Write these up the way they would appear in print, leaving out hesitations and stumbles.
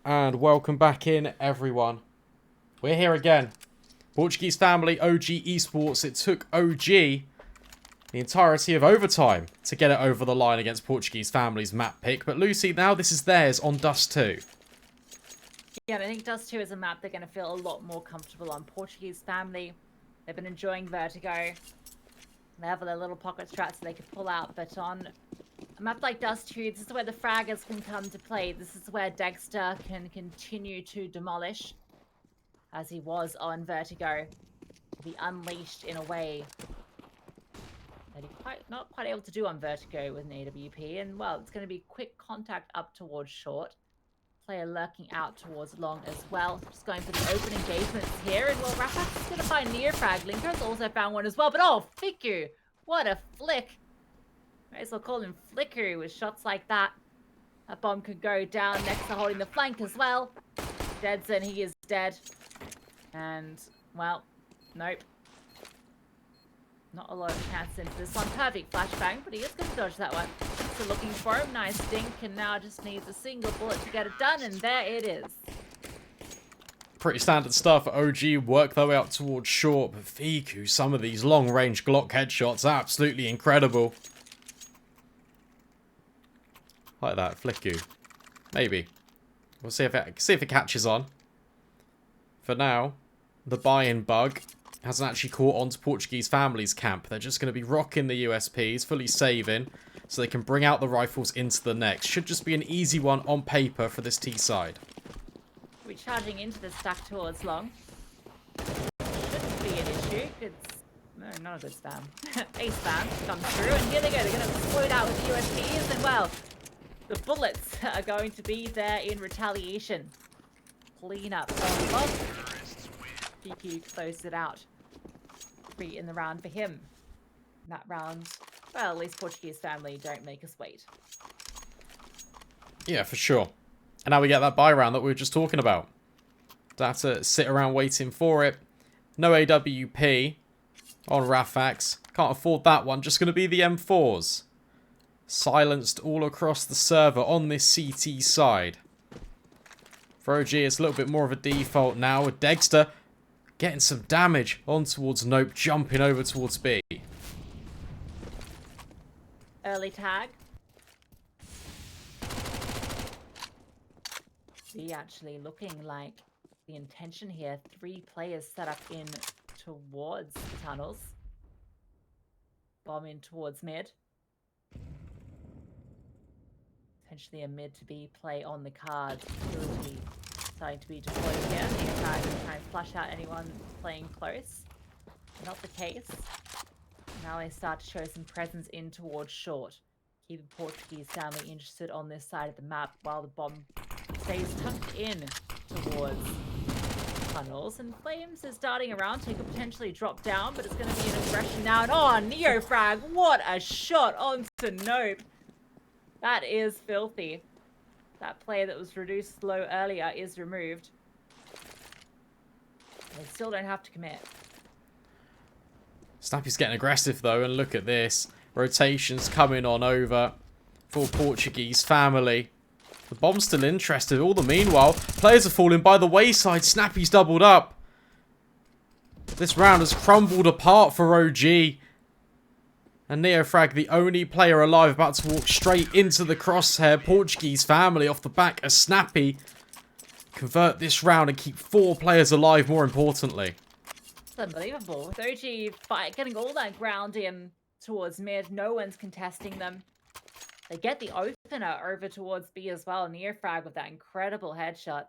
And welcome back in, everyone. We're here again. Portuguese family, OG Esports. It took OG the entirety of overtime to get it over the line against Portuguese family's map pick. But Lucy, now this is theirs on Dust2. Yeah, I think Dust2 is a map they're going to feel a lot more comfortable on. Portuguese family, they've been enjoying Vertigo. They have their little pocket strats they could pull out, but on a map like Dust2, this is where the fraggers can come to play. This is where Degster can continue to demolish, as he was on Vertigo, be unleashed in a way that he's not quite able to do on Vertigo with an AWP. And, well, it's going to be quick contact up towards short. Player lurking out towards long as well. Just going for the open engagements here. And, well, Rafa's going to find NeoFrag. Linker's also found one as well. But, oh, Fiku! What a flick! Might as well call him Flickery with shots like that. That bomb could go down next to holding the flank as well. Deadson, he is dead. And, well, nope. Not a lot of chance into this one. Perfect flashbang, but he is going to dodge that one. So looking for him. Nice dink, and now just needs a single bullet to get it done, and there it is. Pretty standard stuff. OG work their way up towards short, but Fiku, some of these long-range Glock headshots are absolutely incredible. Like that, Flicku. Maybe. We'll see if it catches on. For now, the buy-in bug hasn't actually caught on to Portuguese family's camp. They're just going to be rocking the USPs, fully saving, so they can bring out the rifles into the next. Should just be an easy one on paper for this T side. We're charging into the stack towards long. Shouldn't be an issue. No, not a good spam. A spam comes through, and here they go. They're going to explode out with the USPs, and well, the bullets are going to be there in retaliation. Clean up. PQ closed it out. 3 in the round for him. In that round, well, at least Portuguese family don't make us wait. Yeah, for sure. And now we get that buy round that we were just talking about. Don't have to sit around waiting for it. No AWP on Rafax. Can't afford that one. Just going to be the M4s. Silenced all across the server on this CT side. For OG, it's a little bit more of a default now with Degster getting some damage on towards Nope, jumping over towards B. Early tag. B actually looking like the intention here. 3 players set up in towards the tunnels. Bomb in towards mid. Potentially a mid to B play on the cards. Utility starting to be deployed here. NeoFrag to try and flush out anyone playing close. Not the case. Now they start to show some presence in towards short. Keeping Portuguese family interested on this side of the map while the bomb stays tucked in towards tunnels. And Flames is darting around. He could potentially drop down, but it's going to be an aggression now. And oh, NeoFrag, what a shot onto Nope. That is filthy. That player that was reduced low earlier is removed. They still don't have to commit. Snappy's getting aggressive though, and look at this. Rotations coming on over for Portuguese family. The bomb's still interested. All the meanwhile, players are falling by the wayside. Snappy's doubled up. This round has crumbled apart for OG. And NeoFrag, the only player alive, about to walk straight into the crosshair. Portuguese family off the back of Snappy. Convert this round and keep 4 players alive, more importantly. It's unbelievable. With OG getting all that ground in towards mid, no one's contesting them. They get the opener over towards B as well. NeoFrag with that incredible headshot.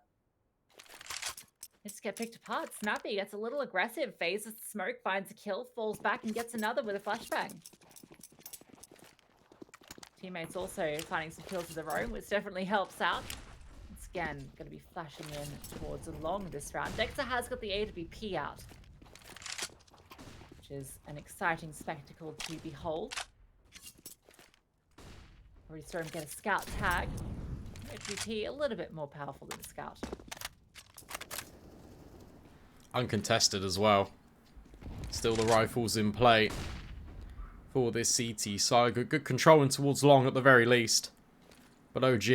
They just get picked apart. Snappy gets a little aggressive, phases the smoke, finds a kill, falls back and gets another with a flashbang. Teammates also finding some kills of their own, which definitely helps out. Once again, going to be flashing in towards along this round. Dexter has got the AWP out, which is an exciting spectacle to behold. Already saw him get a scout tag. AWP a little bit more powerful than a scout. Uncontested as well. Still the rifles in play for this CT side. Good controlling towards long at the very least. But OG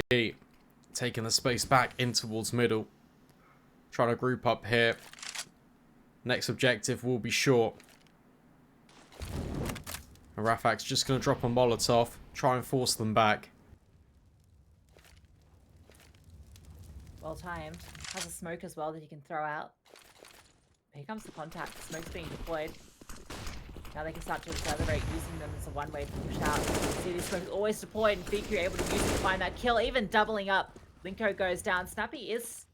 taking the space back in towards middle. Trying to group up here. Next objective will be short. And Rafak's just going to drop a Molotov. Try and force them back. Well timed. Has a smoke as well that he can throw out. Here comes the contact. The smoke's being deployed. Now they can start to accelerate using them as a one-way to push out. You can see these smokes always deployed and Fiku able to use it to find that kill. Even doubling up. Linko goes down. Snappy is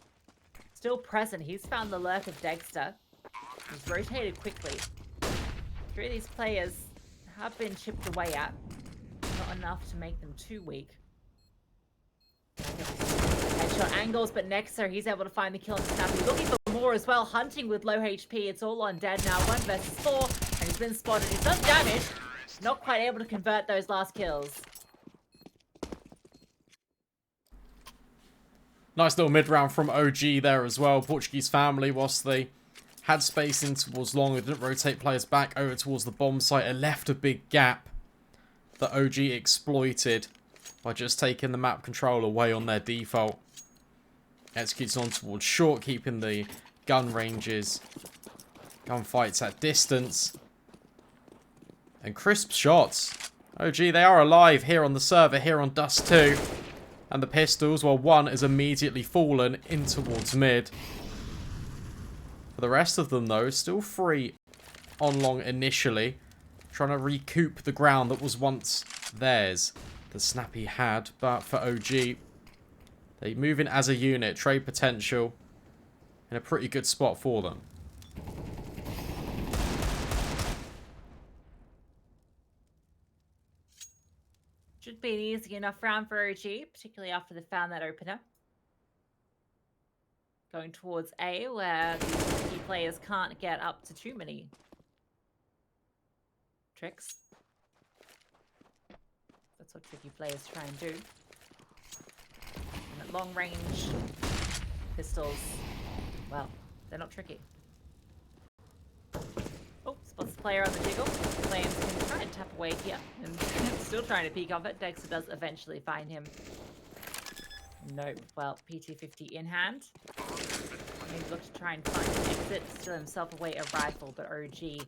still present. He's found the lurk of Degster. He's rotated quickly. Three of these players have been chipped away at. Not enough to make them too weak. Headshot angles, but Nexer, he's able to find the kill on Snappy. Looking for more as well. Hunting with low HP. It's all on dead now. 1 versus 4. And he's been spotted. He's done damage. Not quite able to convert those last kills. Nice little mid-round from OG there as well. Portuguese family, whilst they had space in towards long, they didn't rotate players back over towards the bomb site. It left a big gap that OG exploited by just taking the map control away on their default. Executes on towards short, keeping the gun ranges, gunfights at distance. And crisp shots. OG, they are alive here on the server, here on Dust2. And the pistols, well, one is immediately fallen in towards mid. For the rest of them, though, still free on long initially. Trying to recoup the ground that was once theirs. The Snappy had, but for OG, they move in as a unit. Trade potential in a pretty good spot for them. Should be an easy enough round for OG, particularly after they found that opener. Going towards A, where the key players can't get up to too many tricks. That's what tricky players try and do. And at long range pistols, well, they're not tricky. Oh, spots the player on the jiggle. Flames can try and tap away here. And still trying to peek off it. Dexter does eventually find him. Nope. Well, PT-50 in hand. Maybe look to try and find an exit. Still himself away a rifle, but OG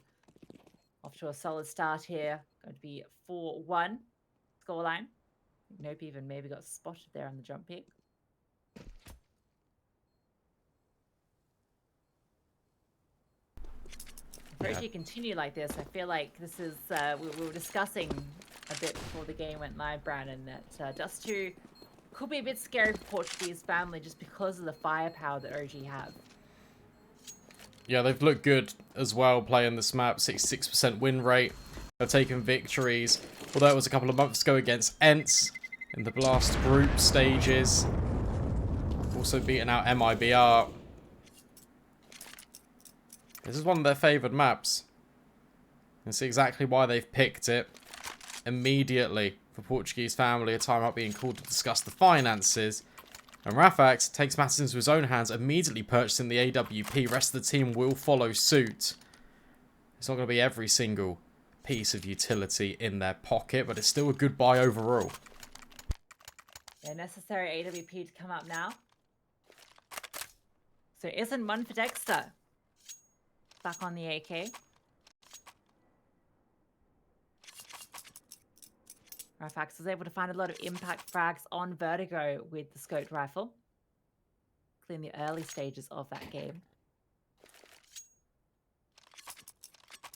off to a solid start here. Going to be 4-1 scoreline. Nope, even maybe got spotted there on the jump pick. If OG continue like this, I feel like this is, we were discussing a bit before the game went live, Brandon, that Dust2 could be a bit scary for Portuguese family just because of the firepower that OG have. Yeah, they've looked good as well playing this map. 66% win rate. They've taken victories. Although it was a couple of months ago against Ents in the Blast group stages. Also beaten out MIBR. This is one of their favoured maps. You can see exactly why they've picked it. Immediately, for Portuguese family, a timeout being called to discuss the finances. And Rafak takes matters into his own hands, immediately purchasing the AWP. Rest of the team will follow suit. It's not going to be every single piece of utility in their pocket, but it's still a good buy overall. Yeah, necessary AWP to come up now. So it isn't one for Dexter. Back on the AK. Rafax was able to find a lot of impact frags on Vertigo with the scoped rifle. Clearly in the early stages of that game.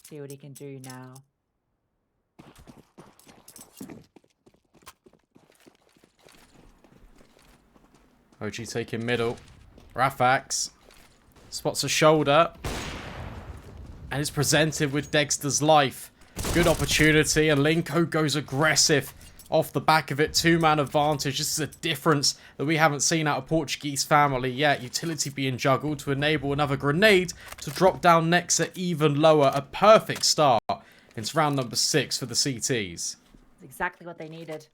See what he can do now. OG taking middle. Rafax spots a shoulder. And is presented with Dexter's life. Good opportunity, and Linko goes aggressive off the back of it. Two-man advantage. This is a difference that we haven't seen out of Portuguese family yet. Utility being juggled to enable another grenade to drop down Nexa even lower. A perfect start into round number 6 for the CTs. That's exactly what they needed.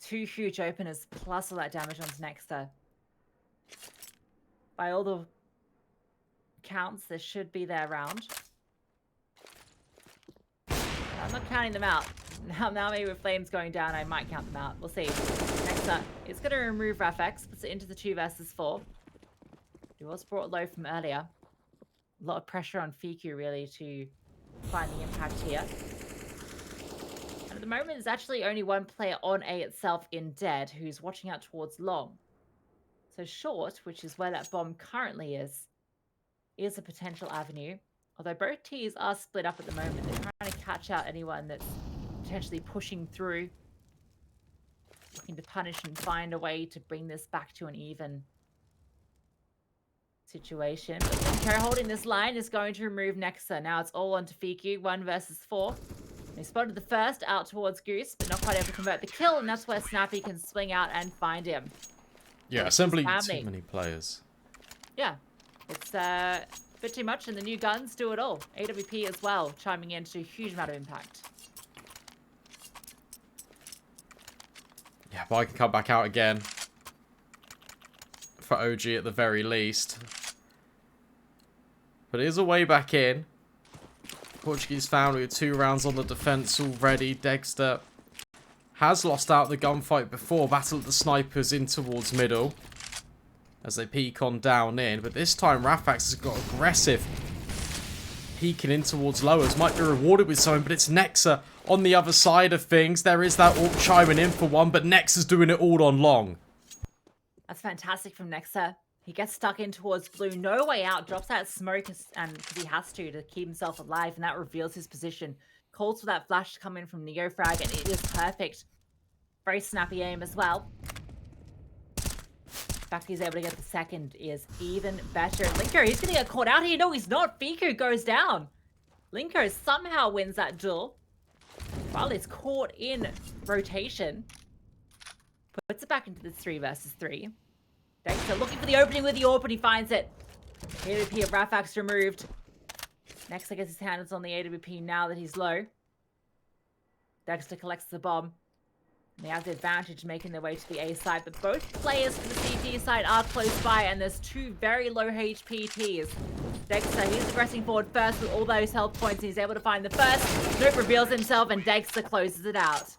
2 huge openers plus all that damage onto Nexa. By all the counts, this should be their round. I'm not counting them out. Now maybe with flames going down, I might count them out. We'll see. Next Degster is going to remove Rafex, puts it into the 2 versus 4. He was brought low from earlier. A lot of pressure on Fiku, really, to find the impact here. And at the moment, there's actually only one player on A itself in dead, who's watching out towards long. So short, which is where that bomb currently is a potential avenue. Although both Ts are split up at the moment. They're trying to catch out anyone that's potentially pushing through, looking to punish and find a way to bring this back to an even situation. But Linko holding this line is going to remove Nexa. Now it's all onto Fiku, 1 versus 4. They spotted the first out towards Goose, but not quite able to convert the kill, and that's where Snappy can swing out and find him. Yeah, simply too many players. Yeah, it's a bit too much, and the new guns do it all. AWP as well, chiming in to a huge amount of impact. Yeah, but I can come back out again. For OG at the very least. But it is a way back in. Portuguese family with 2 rounds on the defense already. Degster has lost out the gunfight before. Battled the snipers in towards middle. As they peek on down in. But this time Rafax has got aggressive. Peeking in towards lowers. Might be rewarded with something. But it's Nexa on the other side of things. There is that AWP chiming in for one. But Nexa's doing it all on long. That's fantastic from Nexa. He gets stuck in towards blue. No way out. Drops out smoke and because he has to keep himself alive. And that reveals his position. Calls for that flash to come in from NeoFrag. And it is perfect. Very snappy aim as well. The fact he's able to get the second is even better. Linko, he's going to get caught out here. No, he's not. Fiku goes down. Linko somehow wins that duel. While it's caught in rotation. Puts it back into this 3 versus 3. Dexter looking for the opening with the AWP, but he finds it. AWP of Rafax removed. Next, I guess his hand is on the AWP now that he's low. Dexter collects the bomb. And they have the advantage making their way to the A side, but both players from the CT side are close by, and there's 2 very low HP Ts. Dexter, he's aggressing forward first with all those health points, and he's able to find the first. Nope reveals himself, and Dexter closes it out.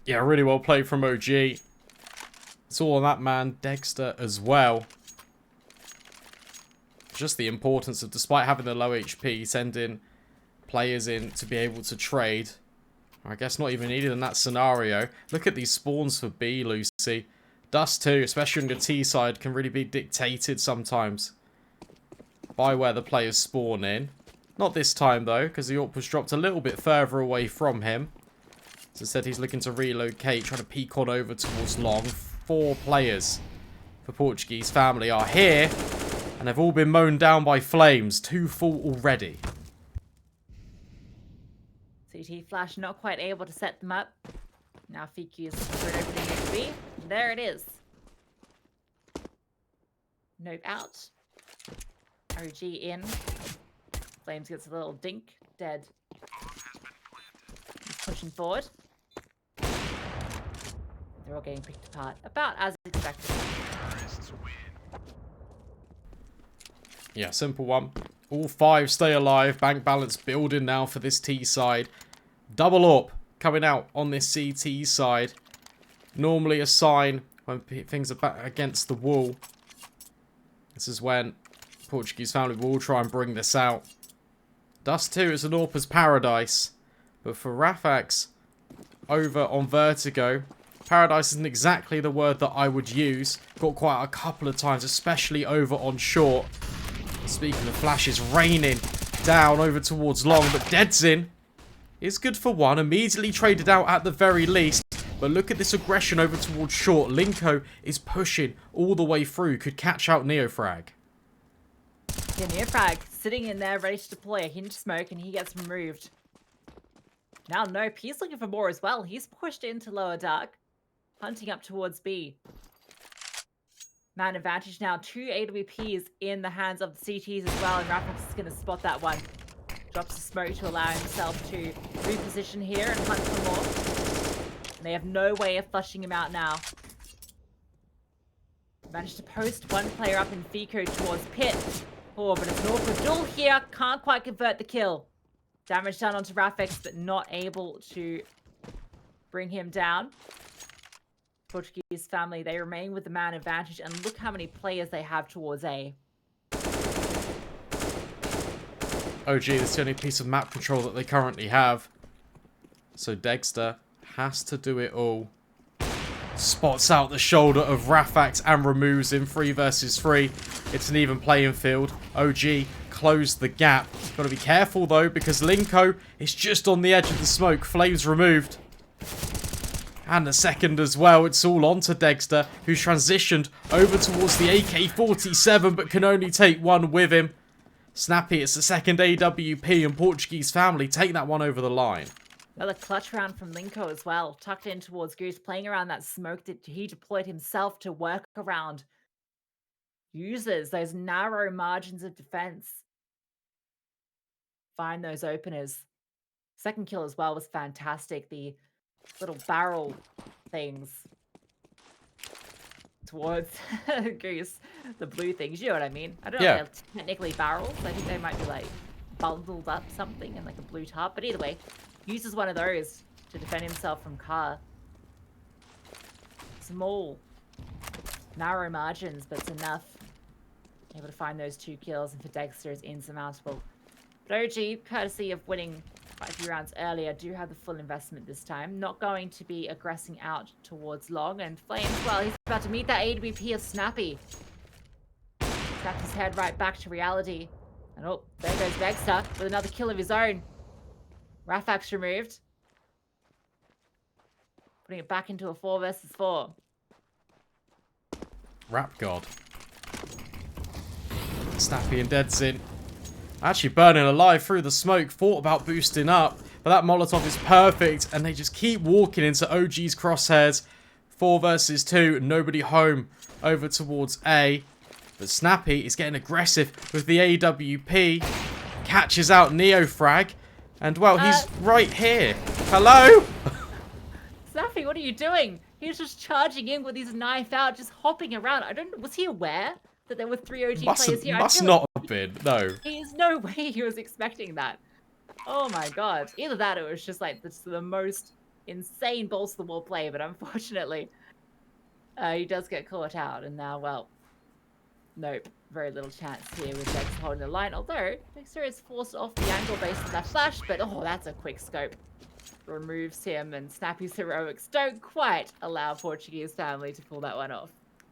Yeah, really well played from OG. It's all on that man, Degster, as well. Just the importance of, despite having the low HP, sending players in to be able to trade. I guess not even needed in that scenario. Look at these spawns for B, Lucy. Dust2, especially on the T side, can really be dictated sometimes by where the players spawn in. Not this time, though, because the AWP was dropped a little bit further away from him. So instead, he's looking to relocate, trying to peek on over towards long. 4 players for Portuguese family are here, and they've all been mown down by flames. 2 full already. CT Flash not quite able to set them up. Now Fiku is looking for an opening to B. There it is. Note out. OG in. Flames gets a little dink. Dead. He's pushing forward. They're all getting picked apart. About as expected. Yeah, simple one. All 5 stay alive. Bank balance building now for this T side. Double up coming out on this CT side. Normally a sign when things are back against the wall. This is when Portuguese family will try and bring this out. Dust2 is an AWP's paradise. But for Rafax over on Vertigo, paradise isn't exactly the word that I would use. Got quite a couple of times, especially over on short. Speaking of flashes, raining down over towards long, but Deadzin is good for 1. Immediately traded out at the very least. But look at this aggression over towards short. Linko is pushing all the way through. Could catch out NeoFrag. Yeah, NeoFrag sitting in there ready to deploy a hinge smoke, and he gets removed. Now Nope, he's looking for more as well. He's pushed into lower dark, hunting up towards B. Man advantage now. 2 AWPs in the hands of the CTs as well, and Rafax is going to spot that one. Drops the smoke to allow himself to reposition here and hunt for more. And they have no way of flushing him out now. Managed to post one player up in Fico towards Pit. Oh, but it's an awkward duel here. Can't quite convert the kill. Damage done onto Rafax, but not able to bring him down. Portuguese family, they remain with the man advantage, and look how many players they have towards A. OG, that's the only piece of map control that they currently have. So Degster has to do it all. Spots out the shoulder of Rafax and removes him. 3 versus 3. It's an even playing field. OG closed the gap. Got to be careful though, because Linko is just on the edge of the smoke. Flames removed. And the second as well. It's all on to Degster, who's transitioned over towards the AK-47, but can only take one with him. Snappy, it's the second AWP, and Portuguese family take that one over the line. Another clutch round from Linko as well. Tucked in towards Goose, playing around that smoke that he deployed himself to work around. Uses those narrow margins of defense. Find those openers. Second kill as well was fantastic. The little barrel things towards Goose. The blue things, you know what I mean? I don't know if they're technically barrels. I think they might be like bundled up something in like a blue top. But either way, uses one of those to defend himself from Car. Small, narrow margins, but it's enough. Able to find those 2 kills, and for Degster is insurmountable. But OG, courtesy of winning quite a few rounds earlier, do have the full investment this time. Not going to be aggressing out towards long, and Flames, well, he's about to meet that AWP of Snappy. Snapped his head right back to reality. And oh, there goes Degster with another kill of his own. Rafax removed. Putting it back into a 4 versus 4. Rap God. Snappy and Dead's in. Actually burning alive through the smoke. Thought about boosting up. But that Molotov is perfect. And they just keep walking into OG's crosshairs. 4 versus 2. Nobody home. Over towards A. But Snappy is getting aggressive with the AWP. Catches out OGNEOFRAG. And well, he's right here. Hello? Snappy, what are you doing? He was just charging in with his knife out, just hopping around. I don't know, was he aware that there were 3 OG players here? Must not have been, no. There's no way he was expecting that. Oh my god. Either that or it was just like the most insane balls to the wall play, but unfortunately, he does get caught out, and now, well, nope. Very little chance here with Dexter holding the line, although Dexter is forced off the angle based on that flash, but oh, that's a quick scope. Removes him, and Snappy's heroics don't quite allow Portuguese family to pull that one off.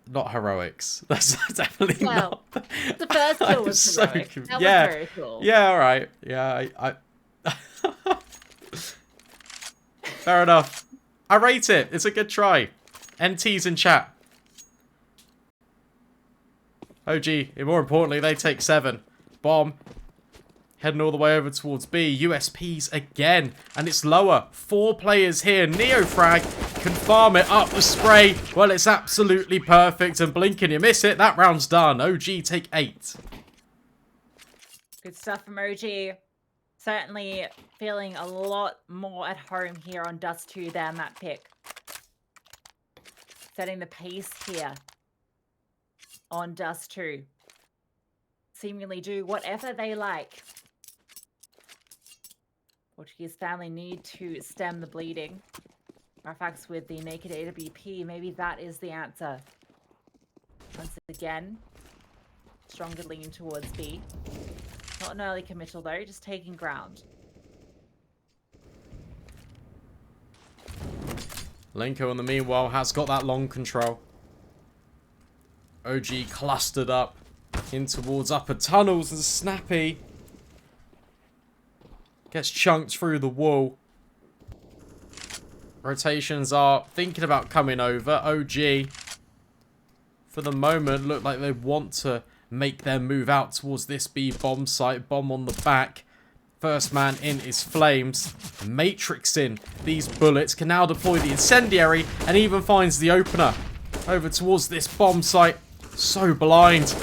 Not heroics. That's definitely not. The first kill was heroic. That was very cool. Yeah, alright. Yeah, I... Fair enough. I rate it. It's a good try. NT's in chat. OG, and more importantly, they take 7. Bomb. Heading all the way over towards B. USPs again. And it's lower. 4 players here. OGNEOFRAG can farm it up the spray. Well, it's absolutely perfect. And blink and you miss it. That round's done. OG take 8. Good stuff from OG. Certainly feeling a lot more at home here on Dust2 than that pick. Setting the pace here on Dust2. Seemingly do whatever they like. Portuguese family need to stem the bleeding. Rafax with the naked AWP. Maybe that is the answer. Once again, stronger lean towards B. Not an early committal though, just taking ground. Linko in the meanwhile has got that long control. OG clustered up in towards upper tunnels, and Snappy gets chunked through the wall. Rotations are thinking about coming over. OG, for the moment, look like they want to make their move out towards this B bomb site. Bomb on the back. First man in is Flames. Matrixing these bullets. Can now deploy the incendiary and even finds the opener over towards this bomb site. So blind.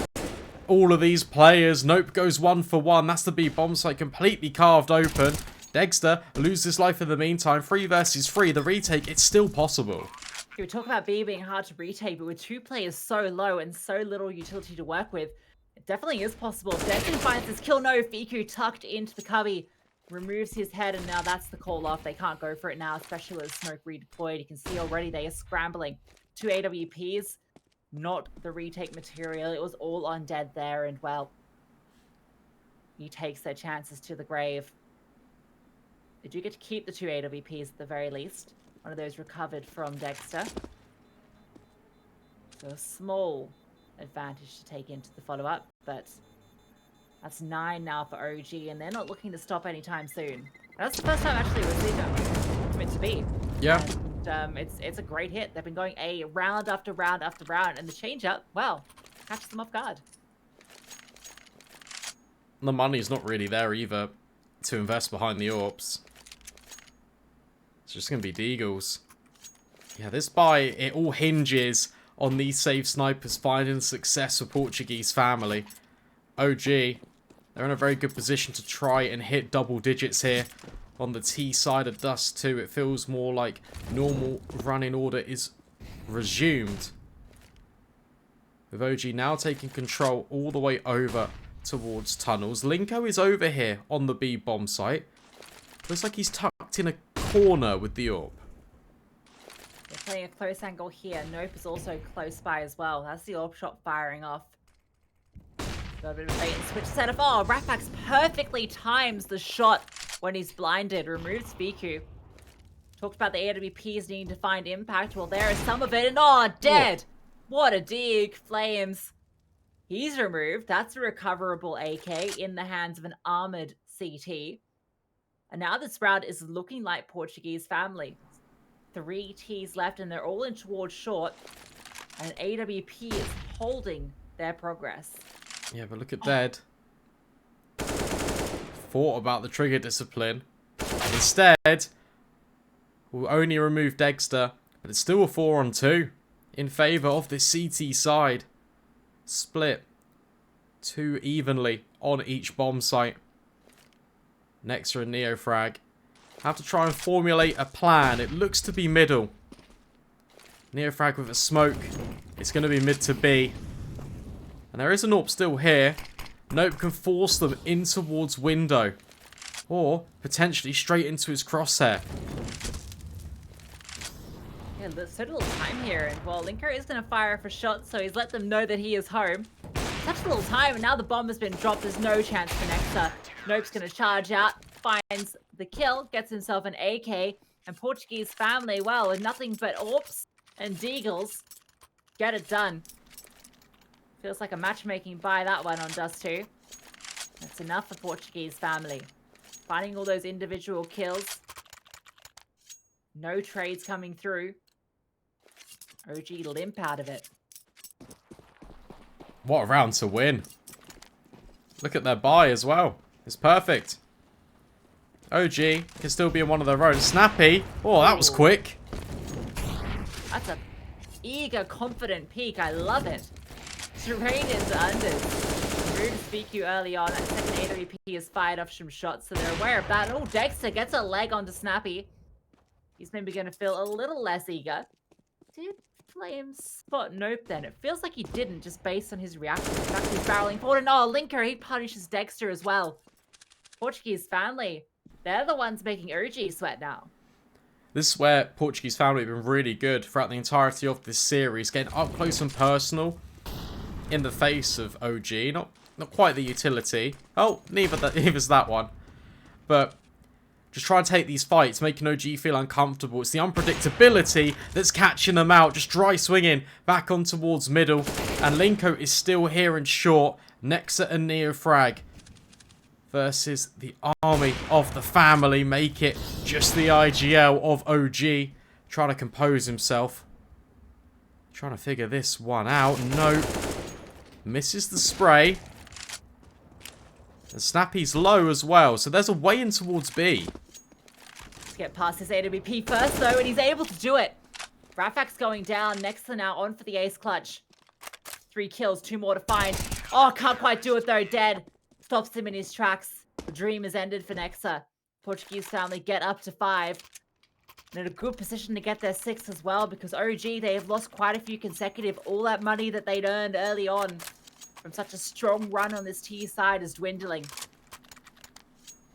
All of these players. Nope, goes 1 for 1. That's the B bomb site completely carved open. Degster loses life in the meantime. 3 versus 3. The retake, it's still possible. We talk about B being hard to retake, but with 2 players so low and so little utility to work with, it definitely is possible. Dexter finds his kill. No, Fiku tucked into the cubby. Removes his head, and now that's the call off. They can't go for it now, especially with smoke redeployed. You can see already they are scrambling 2 AWPs, not the retake material. It was all undead there, and well, he takes their chances to the grave. They do get to keep the 2 AWPs at the very least. One of those recovered from Degster. So a small advantage to take into the follow-up, but that's 9 now for OG, and they're not looking to stop anytime soon. That's the first time actually we've seen them meant to be. Yeah. And it's a great hit. They've been going A round after round after round, and the change-up, well, catches them off guard. The money's not really there either to invest behind the AWPs. It's just going to be Deagles. Yeah, this buy, it all hinges on these save snipers finding success for Portuguese family. OG, they're in a very good position to try and hit double digits here. On the T side of Dust2, it feels more like normal running order is resumed. With OG now taking control all the way over towards tunnels. Linko is over here on the B bomb site. Looks like he's tucked in a corner with the AWP. They're playing a close angle here. Nope is also close by as well. That's the AWP shot firing off. Got a bit of a bait and switch setup. Oh, Rafax perfectly times the shot when he's blinded. Removes Biku. Talked about the AWPs needing to find impact. Well, there is some of it. And oh, dead. What a dig. Flames. He's removed. That's a recoverable AK in the hands of an armored CT. And now this round is looking like Portuguese family. 3 Ts left, and they're all in towards short. And AWP is holding their progress. Yeah, but look at Dead. Thought about the trigger discipline. Instead, we'll only remove Degster, but it's still a 4-on-2 in favour of the CT side. Split 2 evenly on each bomb site. Nexter and OGNEOFRAG have to try and formulate a plan. It looks to be middle. OGNEOFRAG with a smoke. It's going to be mid to B. And there is an AWP still here. Nope can force them in towards window. Or potentially straight into his crosshair. Yeah, there's so little time here. And well, Linko is going to fire for shots, so he's let them know that he is home. Such little time, and now the bomb has been dropped. There's no chance for Nexter. Nope's going to charge out, finds the kill, gets himself an AK, and Portuguese family, well, with nothing but AWPs and Deagles, get it done. Feels like a matchmaking buy, that one on Dust2. That's enough for Portuguese family. Finding all those individual kills. No trades coming through. OG limp out of it. What a round to win. Look at their buy as well. It's perfect. OG can still be in one of their own. Snappy. Oh, that was quick. That's a eager, confident peek. I love it. Terrain is under. Rude to speak you early on. That second AWP is fired off some shots, so they're aware of that. Oh, Dexter gets a leg onto Snappy. He's maybe going to feel a little less eager. Did Flames spot Nope then? It feels like he didn't, just based on his reaction. In fact, he's barreling forward. And oh, Linker, he punishes Dexter as well. Portuguese family, they're the ones making OG sweat now. This is where Portuguese family have been really good throughout the entirety of this series. Getting up close and personal in the face of OG. Not quite the utility. Oh, neither's that one. But just try and take these fights, making OG feel uncomfortable. It's the unpredictability that's catching them out. Just dry swinging back on towards middle. And Linko is still here in short. Nexa and OGNEOFRAG versus the army of the family. Make it just the IGL of OG. Trying to compose himself. Trying to figure this one out. Nope. Misses the spray. And Snappy's low as well. So there's a way in towards B. Let's get past this AWP first, though, and he's able to do it. Rafax going down. Nexter now on for the ace clutch. 3 kills, 2 more to find. Oh, can't quite do it, though. Dead. Stops him in his tracks. The dream is ended for Nexter. Portuguese family get up to 5. And in a good position to get their 6 as well, because OG, they have lost quite a few consecutive. All that money that they'd earned early on from such a strong run on this T side is dwindling.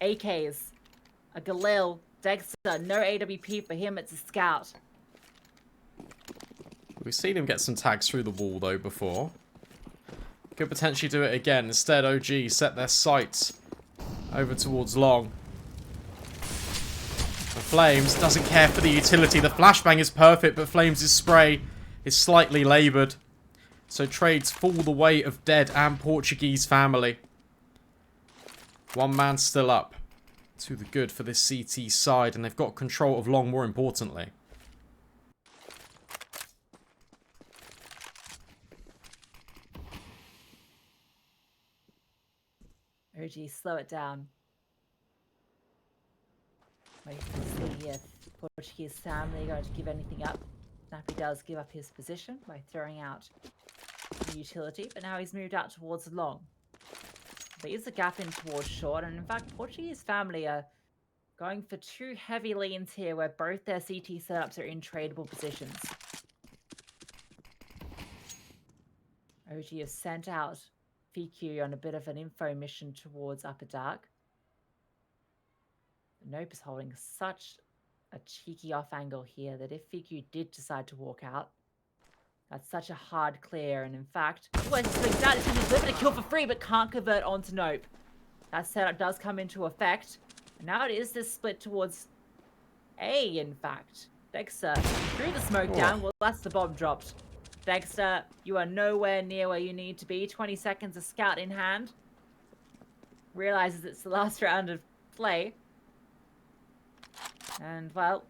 AKs. A Galil. Degster. No AWP for him. It's a scout. We've seen him get some tags through the wall, though, before. Could potentially do it again. Instead, OG set their sights over towards long. And Flames doesn't care for the utility. The flashbang is perfect, but Flames' spray is slightly laboured. So trades fall the way of Dead and Portuguese family. One man still up. To the good for this CT side, and they've got control of long, more importantly. OG, slow it down. Well, you can see here, Portuguese family going to give anything up. Snappy does give up his position by throwing out the utility, but now he's moved out towards long. There is a gap in towards short, and in fact, Portuguese family are going for 2 heavy leans here where both their CT setups are in tradable positions. OG has sent out VQ on a bit of an info mission towards Upper Dark. Nope is holding such a cheeky off angle here that if VQ did decide to walk out, that's such a hard clear, and in fact, well, swings out, he's living a kill for free, but can't convert onto Nope. That setup does come into effect. And now it is this split towards A, in fact. Dexter threw the smoke down. Well, that's the bomb dropped. Dexter, you are nowhere near where you need to be. 20 seconds of scout in hand. Realizes it's the last round of play. And, well,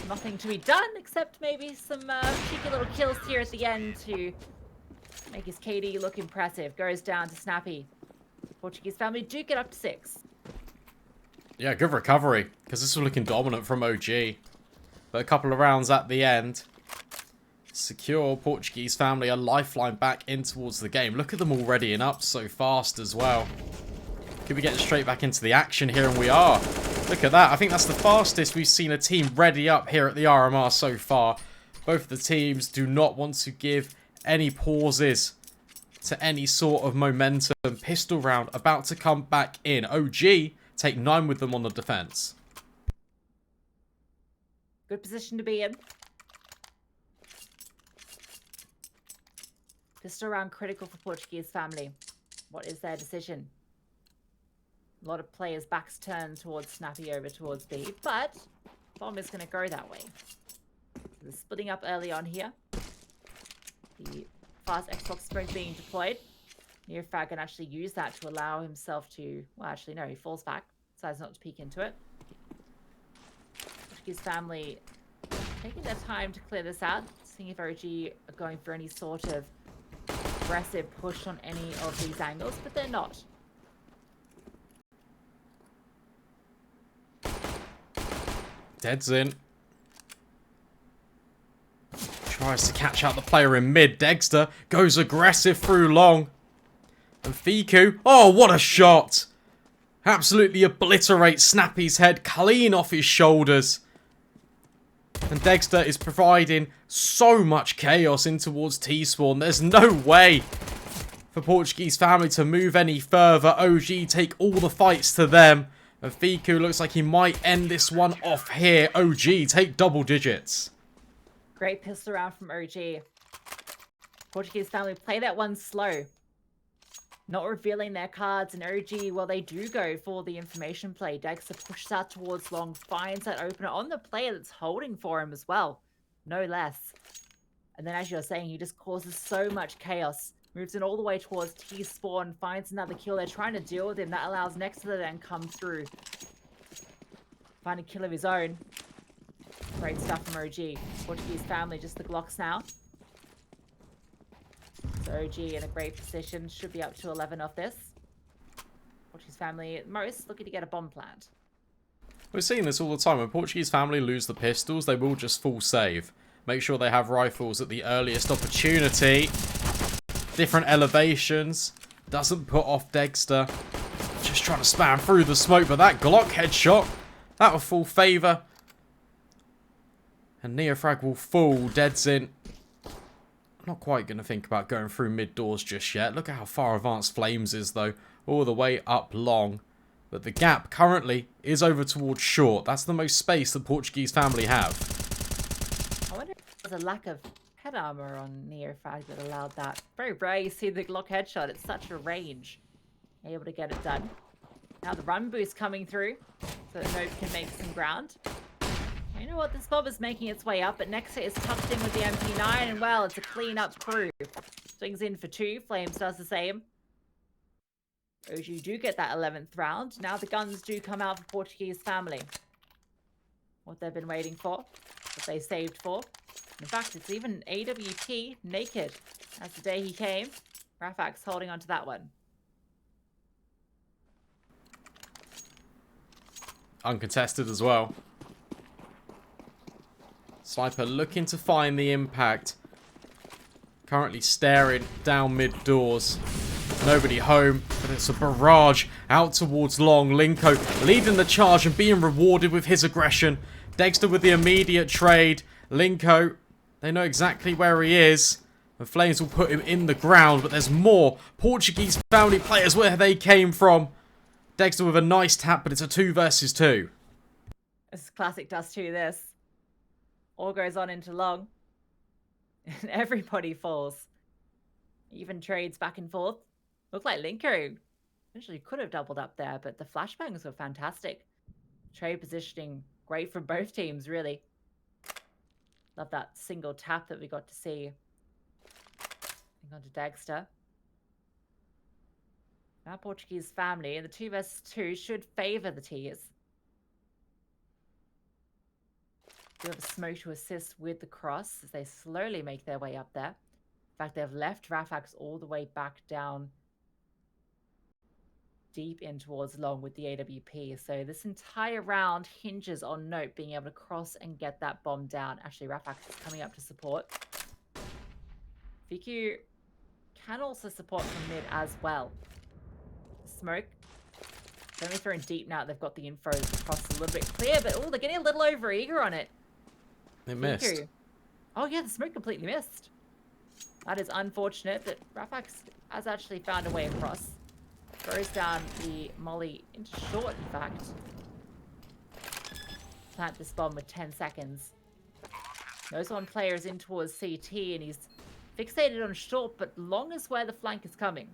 nothing to be done except maybe some cheeky little kills here at the end to make his KD look impressive. Goes down to Snappy. Portuguese family do get up to 6. Yeah, good recovery, because this was looking dominant from OG. But a couple of rounds at the end. Secure Portuguese family a lifeline back in towards the game. Look at them already and up so fast as well. Could be getting straight back into the action here, and we are. Look at that. I think that's the fastest we've seen a team ready up here at the RMR so far. Both of the teams do not want to give any pauses to any sort of momentum. Pistol round about to come back in. OG take 9 with them on the defense. Good position to be in. Pistol round critical for Portuguese family. What is their decision? A lot of players' backs turn towards Snappy over towards B, but bomb is going to go that way. So they're splitting up early on here. The fast Xbox smoke being deployed. OGNEOFRAG can actually use that to allow himself to... Well, actually, no, he falls back. Decides not to peek into it. Portuguese family taking their time to clear this out. Seeing if OG are going for any sort of aggressive push on any of these angles, but they're not. Dead's in. Tries to catch out the player in mid. Degster goes aggressive through long. And Fiku, oh, what a shot! Absolutely obliterates Snappy's head clean off his shoulders. And Dexter is providing so much chaos in towards T-Spawn. There's no way for Portuguese family to move any further. OG take all the fights to them. And Fiku looks like he might end this one off here. OG take double digits. Great pistol round from OG. Portuguese family play that one slow. Not revealing their cards, and OG, well, they do go for the information play. Dexter pushes out towards long, finds that opener on the player that's holding for him as well. No less. And then, as you're saying, he just causes so much chaos. Moves in all the way towards T-Spawn, finds another kill. They're trying to deal with him. That allows next to the then come through. Find a kill of his own. Great stuff from OG. Portuguese family, just the Glocks now. So OG in a great position. Should be up to 11 off this. Portuguese family at most looking to get a bomb plant. We're seeing this all the time. When Portuguese family lose the pistols, they will just full save. Make sure they have rifles at the earliest opportunity. Different elevations. Doesn't put off Degster. Just trying to spam through the smoke, but that Glock headshot, that will full favour. And OGNEOFRAG will fall. Dead's in. Not quite going to think about going through mid doors just yet. Look at how far advanced Flames is, though. All the way up long. But the gap currently is over towards short. That's the most space the Portuguese family have. I wonder if there's a lack of head armor on OGNEOFRAG that allowed that. Very rare you see the Glock headshot. It's such a range. Able to get it done. Now the run boost coming through, so that Nope can make some ground. You know what? This mob is making its way up, but Nexa is tucked in with the MP9, and well, it's a clean-up crew. Swings in for 2. Flames does the same. OG do get that 11th round. Now the guns do come out for Portuguese family. What they've been waiting for. What they saved for. In fact, it's even AWP naked. That's the day he came. Rafax holding on to that one. Uncontested as well. Sniper looking to find the impact. Currently staring down mid doors. Nobody home, but it's a barrage out towards long. Linko leading the charge and being rewarded with his aggression. Degster with the immediate trade. Linko, they know exactly where he is. The Flames will put him in the ground, but there's more Portuguese family players where they came from. Degster with a nice tap, but it's a 2 versus 2. This is classic Dust2, this. All goes on into long. And everybody falls. Even trades back and forth. Looked like Linko actually could have doubled up there, but the flashbangs were fantastic. Trade positioning great from both teams, really. Love that single tap that we got to see. On to Degster. Now Portuguese family, and the 2 versus 2 should favour the T's. Do have a smoke to assist with the cross as they slowly make their way up there. In fact, they've left Rafax all the way back down deep in towards long with the AWP. So this entire round hinges on Nope being able to cross and get that bomb down. Actually, Rafax is coming up to support. VQ can also support from mid as well. Smoke. They're only throwing deep now. They've got the info across a little bit clear, but oh, they're getting a little over eager on it. It missed. VQ. Oh yeah, the smoke completely missed. That is unfortunate, but Rafax has actually found a way across. Throws down the molly into short, in fact. Plant this bomb with 10 seconds. Knows one player is in towards CT, and he's fixated on short, but long is where the flank is coming.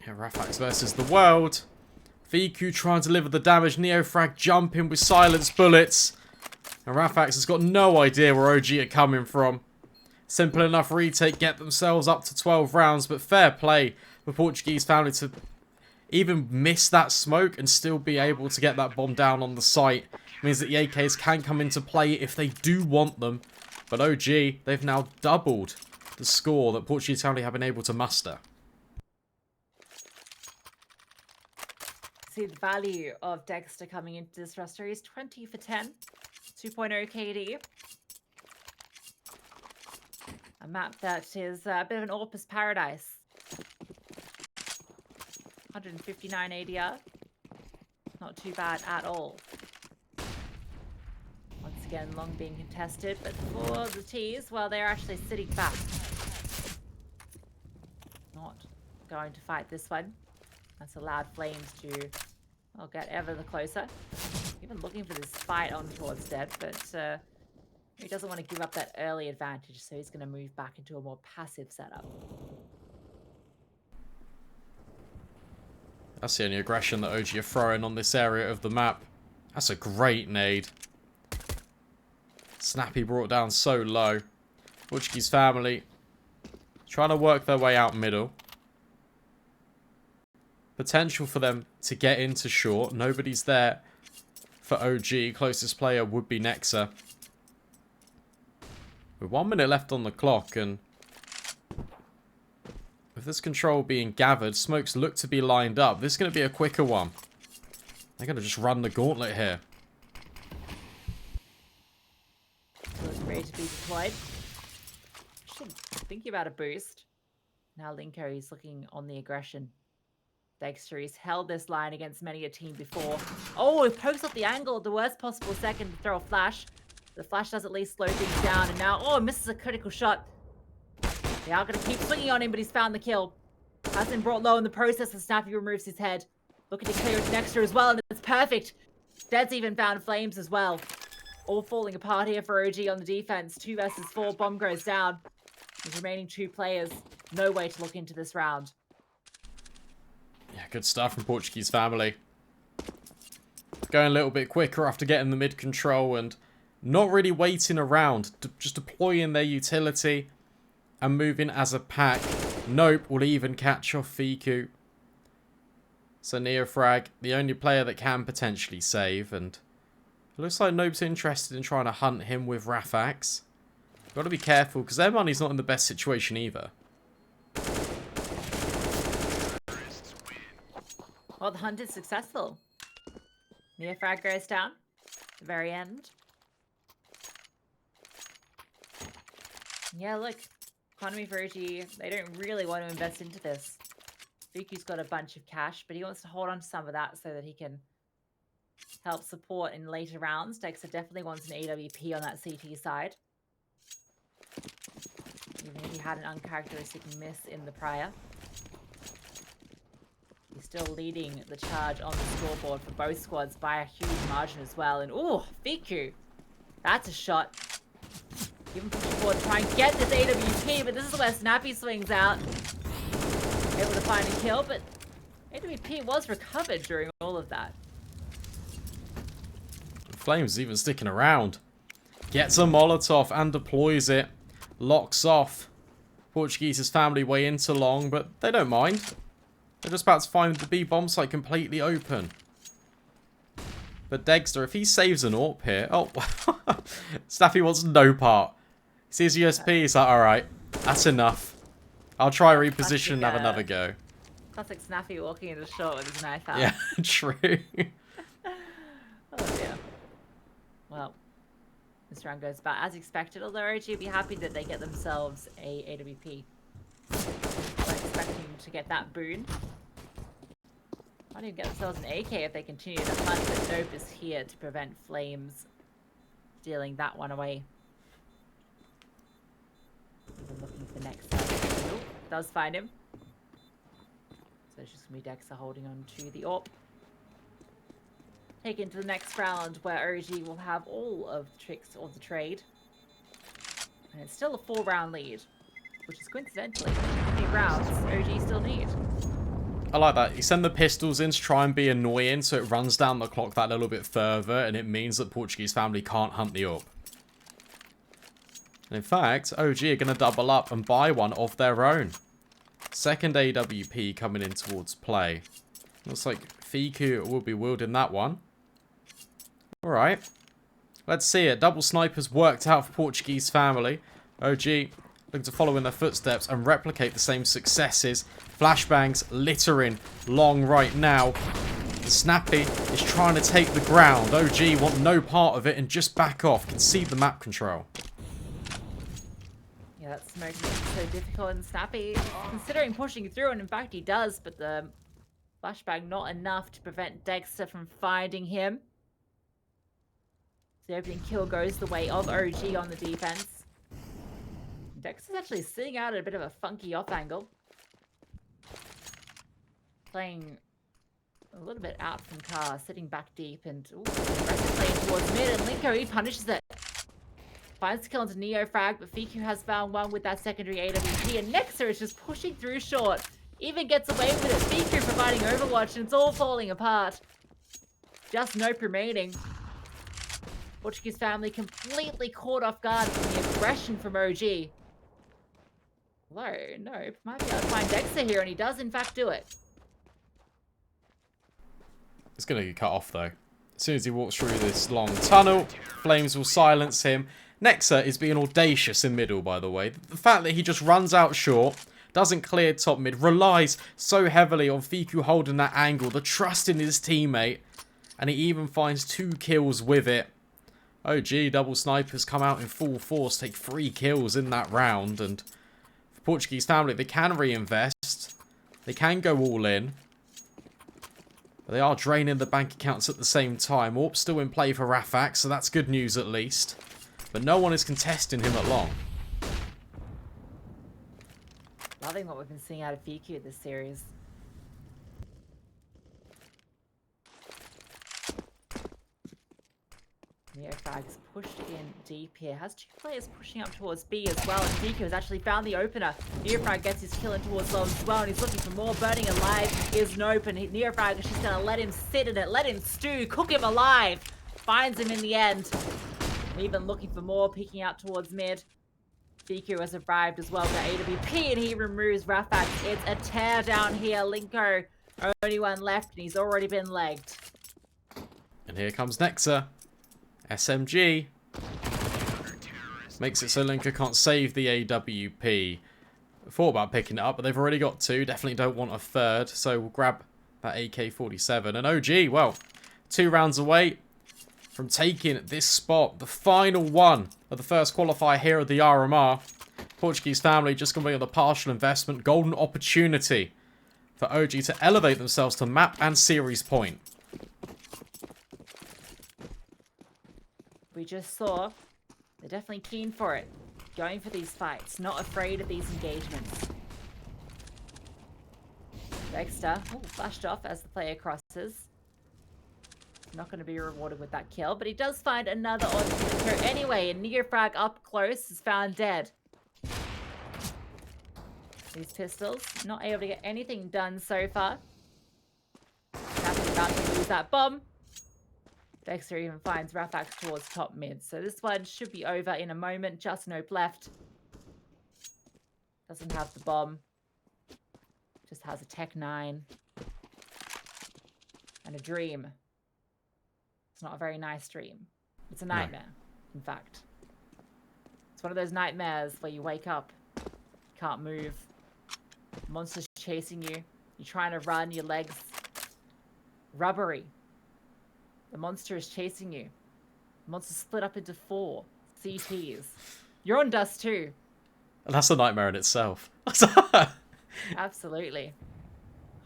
Yeah, Rafax versus the world. VQ trying to deliver the damage. OGNEOFRAG jumping with silence bullets. And Rafax has got no idea where OG are coming from. Simple enough retake, get themselves up to 12 rounds, but fair play for Portuguese family to even miss that smoke and still be able to get that bomb down on the site. It means that the AKs can come into play if they do want them. But OG, they've now doubled the score that Portuguese family have been able to muster. See the value of Degster coming into this roster. He's 20 for 10, 2.0 KD. A map that is a bit of an Orpus paradise. 159 ADR. Not too bad at all. Once again, long being contested, but for the T's, well, they're actually sitting back. Not going to fight this one. That's allowed Flames to, well, get ever the closer. Even looking for this fight on towards Dead, but he doesn't want to give up that early advantage, so he's going to move back into a more passive setup. That's the only aggression that OG are throwing on this area of the map. That's a great nade. Snappy brought down so low. Portuguese family trying to work their way out middle. Potential for them to get into short. Nobody's there for OG. Closest player would be Nexa. With 1 minute left on the clock, and with this control being gathered, smokes look to be lined up. This is going to be a quicker one. They're going to just run the gauntlet here. Ready to be deployed. Should think about a boost. Now Linko is looking on the aggression. Degster, he's held this line against many a team before. Oh, he pokes up the angle at the worst possible second to throw a flash. The flash does at least slow things down, and now, oh, misses a critical shot. They are going to keep swinging on him, but he's found the kill. Has been brought low in the process, and Snappy removes his head. Looking to clear it Dexter as well, and it's perfect. Dead's even found Flames as well. All falling apart here for OG on the defense. 2 versus 4. Bomb goes down. There's remaining 2 players. No way to look into this round. Yeah, good stuff from Portuguese family. Going a little bit quicker after getting the mid control and not really waiting around. Just deploying their utility and moving as a pack. Nope will even catch off Fiku. So OGNEOFRAG, the only player that can potentially save, and it looks like Nope's interested in trying to hunt him with Rafax. Got to be careful because their money's not in the best situation either. Well, the hunt is successful. OGNEOFRAG goes down at the very end. Yeah, look. Economy for OG, they don't really want to invest into this. Fiku's got a bunch of cash, but he wants to hold on to some of that so that he can help support in later rounds. Dexter definitely wants an AWP on that CT side. Even if he had an uncharacteristic miss in the prior. He's still leading the charge on the scoreboard for both squads by a huge margin as well. And ooh, Fiku. That's a shot. Even pushing forward to try and get this AWP, but this is where Snappy swings out. Able to find a kill, but AWP was recovered during all of that. Flames even sticking around. Gets a Molotov and deploys it. Locks off Portuguese's family way into long, but they don't mind. They're just about to find the B bomb site completely open. But Degster, if he saves an AWP here... Oh, Snappy wants no part. He sees USP, he's like, alright, that's enough. I'll try reposition and have another go. Classic Snappy walking into short with his knife out. Yeah, true. Oh dear. Well, this round goes about as expected, although OG will be happy that they get themselves a AWP. We're expecting to get that boon. Might even get themselves an AK if they continue to hunt, but Nope is here to prevent Flames stealing that one away. Even looking for the next time. Nope, does find him. So it's just going to be Dexter holding on to the AWP. Take into the next round where OG will have all of the tricks of the trade. And it's still a 4-round lead, which is coincidentally how many rounds OG still need. I like that. You send the pistols in to try and be annoying so it runs down the clock that little bit further and it means that Portuguese family can't hunt the AWP. And in fact, OG are going to double up and buy one of their own. Second AWP coming in towards play. Looks like Fiku will be wielding that one. Alright. Let's see it. Double snipers worked out for Portuguese family. OG looking to follow in their footsteps and replicate the same successes. Flashbangs littering long right now. Snappy is trying to take the ground. OG want no part of it and just back off. Concede the map control. Yeah, that smoke makes it so difficult, and Snappy considering pushing through, and in fact he does, but the flashbang not enough to prevent Dexter from finding him. The opening kill goes the way of OG on the defense. Dexter's actually sitting out at a bit of a funky off angle. Playing a little bit out from car, sitting back deep, and playing towards mid, and Linko, he punishes it. Finds the kill into OGNEOFRAG, but Fiku has found one with that secondary AWP, and Nexer is just pushing through short. Even gets away with it. Fiku providing Overwatch, and it's all falling apart. Just Nope remaining. Portuguese family completely caught off guard from the aggression from OG. Although, Nope might be able to find Dexter here, and he does in fact do it. It's going to get cut off though. As soon as he walks through this long tunnel, Flames will silence him. Nexa is being audacious in middle, by the way. The fact that he just runs out short, doesn't clear top mid, relies so heavily on Fiku holding that angle, the trust in his teammate, and he even finds 2 kills with it. OG double snipers come out in full force, take 3 kills in that round, and for Portuguese family, they can reinvest. They can go all in. But they are draining the bank accounts at the same time. AWP's still in play for Rafax, so that's good news at least. But no one is contesting him at long. Loving what we've been seeing out of Fiku this series. OGNEOFRAG's pushed in deep here. Has two players pushing up towards B as well. And DQ has actually found the opener. OGNEOFRAG gets his kill in towards low as well. And he's looking for more. Burning alive is an open. OGNEOFRAG is just going to let him sit in it. Let him stew. Cook him alive. Finds him in the end. And even looking for more. Peeking out towards mid. DQ has arrived as well to AWP. And he removes Rafax. It's a tear down here. Linko, only one left. And he's already been legged. And here comes Nexa. SMG. Makes it so Linka can't save the AWP. Thought about picking it up, but they've already got two. Definitely don't want a third, so we'll grab that AK-47. And OG, well, 2 rounds away from taking this spot. The final one of the first qualifier here at the RMR. Portuguese family just going to be on the partial investment. Golden opportunity for OG to elevate themselves to map and series point. We just saw they're definitely keen for it. Going for these fights, not afraid of these engagements. Dexter, flashed off as the player crosses. Not going to be rewarded with that kill, but he does find another on Linko anyway, and OGNEOFRAG up close is found dead. These pistols, not able to get anything done so far. Definitely about to lose that bomb. Dexter even finds Rafax towards top mid. So this one should be over in a moment. Just nope left. Doesn't have the bomb. Just has a Tech 9. And a dream. It's not a very nice dream. It's a nightmare, in fact. It's one of those nightmares where you wake up, can't move, monster's chasing you, you're trying to run, your legs rubbery. The monster is chasing you. The monster's split up into 4 CTs. You're on Dust2. That's a nightmare in itself. Absolutely.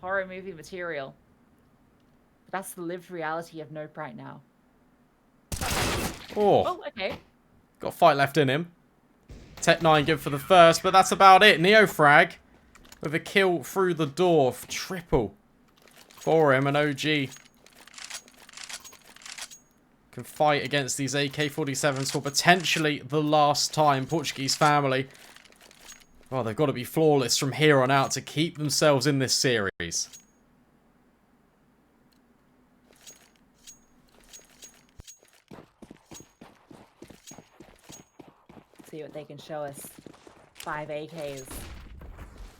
Horror movie material. But that's the lived reality of Nope right now. Oh, okay. Got a fight left in him. Tech 9 good for the first, but that's about it. OGNEOFRAG with a kill through the door. Triple for him, and OG can fight against these AK-47s for potentially the last time. Portuguese family, well, they've got to be flawless from here on out to keep themselves in this series. See what they can show us. 5 AKs.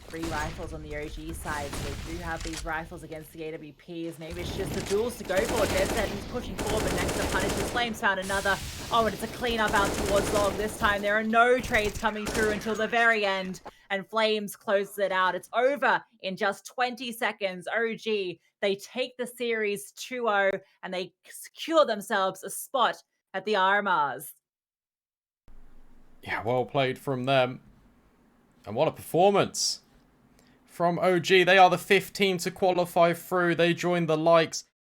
3 rifles on the OG side, so they do have these rifles against the AWPs. Maybe it's just the duels to go for. Dead he's pushing forward, but next to punishes. Flames found another. Oh, and it's a cleanup out towards long. This time there are no trades coming through until the very end, and Flames closes it out. It's over in just 20 seconds. OG, they take the series 2-0, and they secure themselves a spot at the RMRs. Yeah, well played from them. And what a performance from OG. They are the 15 to qualify through. They join the likes